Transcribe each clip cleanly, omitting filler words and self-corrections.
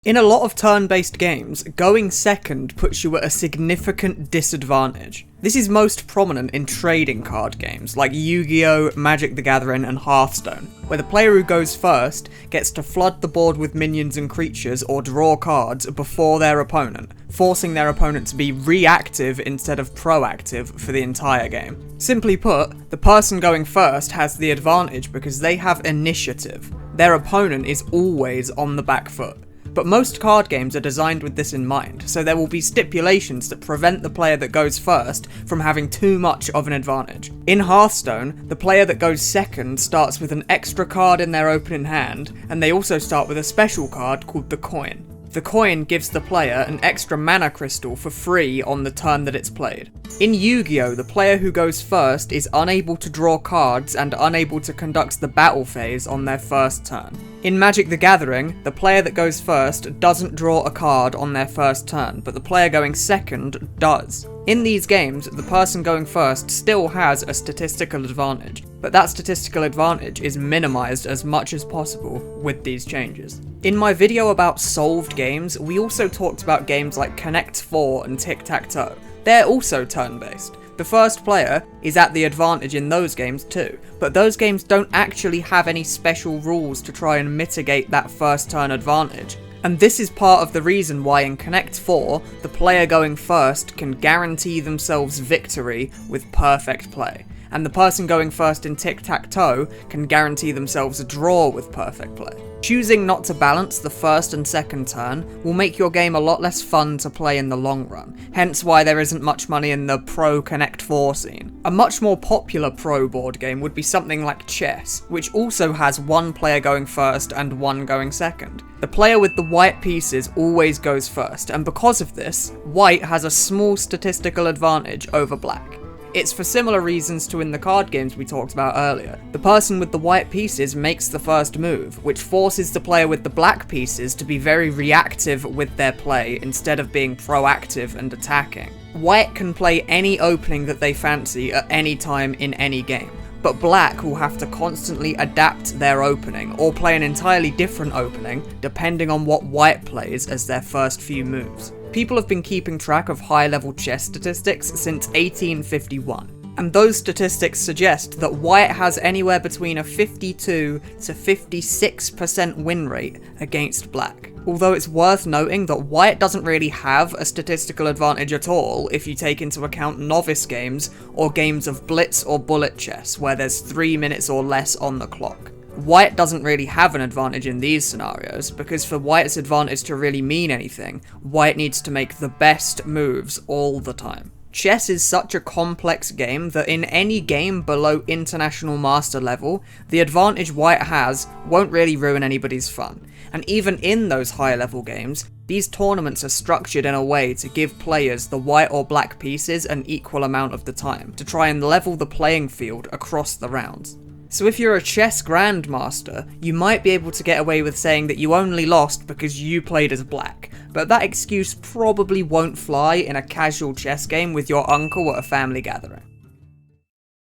In a lot of turn-based games, going second puts you at a significant disadvantage. This is most prominent in trading card games like Yu-Gi-Oh!, Magic the Gathering and Hearthstone, where the player who goes first gets to flood the board with minions and creatures or draw cards before their opponent, forcing their opponent to be reactive instead of proactive for the entire game. Simply put, the person going first has the advantage because they have initiative. Their opponent is always on the back foot. But most card games are designed with this in mind, so there will be stipulations that prevent the player that goes first from having too much of an advantage. In Hearthstone, the player that goes second starts with an extra card in their opening hand, and they also start with a special card called the Coin. The coin gives the player an extra mana crystal for free on the turn that it's played. In Yu-Gi-Oh!, the player who goes first is unable to draw cards and unable to conduct the battle phase on their first turn. In Magic the Gathering, the player that goes first doesn't draw a card on their first turn, but the player going second does. In these games, the person going first still has a statistical advantage, but that statistical advantage is minimized as much as possible with these changes. In my video about solved games, we also talked about games like Connect 4 and Tic Tac Toe. They're also turn-based. The first player is at the advantage in those games too, but those games don't actually have any special rules to try and mitigate that first turn advantage. And this is part of the reason why in Connect 4, the player going first can guarantee themselves victory with perfect play, and the person going first in Tic Tac Toe can guarantee themselves a draw with perfect play. Choosing not to balance the first and second turn will make your game a lot less fun to play in the long run, hence why there isn't much money in the pro Connect 4 scene. A much more popular pro board game would be something like chess, which also has one player going first and one going second. The player with the white pieces always goes first, and because of this, white has a small statistical advantage over black. It's for similar reasons to in the card games we talked about earlier. The person with the white pieces makes the first move, which forces the player with the black pieces to be very reactive with their play instead of being proactive and attacking. White can play any opening that they fancy at any time in any game, but black will have to constantly adapt their opening or play an entirely different opening depending on what white plays as their first few moves. People have been keeping track of high-level chess statistics since 1851, and those statistics suggest that white has anywhere between a 52 to 56% win rate against black. Although it's worth noting that white doesn't really have a statistical advantage at all if you take into account novice games or games of blitz or bullet chess where there's 3 minutes or less on the clock. White doesn't really have an advantage in these scenarios, because for white's advantage to really mean anything, white needs to make the best moves all the time. Chess is such a complex game that in any game below international master level, the advantage white has won't really ruin anybody's fun. And even in those higher level games, these tournaments are structured in a way to give players the white or black pieces an equal amount of the time, to try and level the playing field across the rounds. So if you're a chess grandmaster, you might be able to get away with saying that you only lost because you played as black, but that excuse probably won't fly in a casual chess game with your uncle at a family gathering.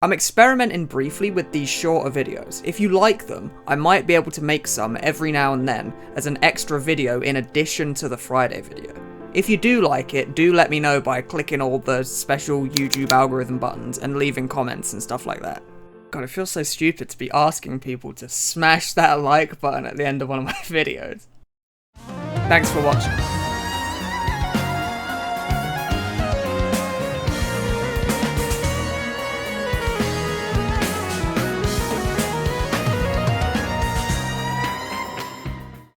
I'm experimenting briefly with these shorter videos. If you like them, I might be able to make some every now and then as an extra video in addition to the Friday video. If you do like it, do let me know by clicking all the special YouTube algorithm buttons and leaving comments and stuff like that. God, it feels so stupid to be asking people to smash that like button at the end of one of my videos. Thanks for watching.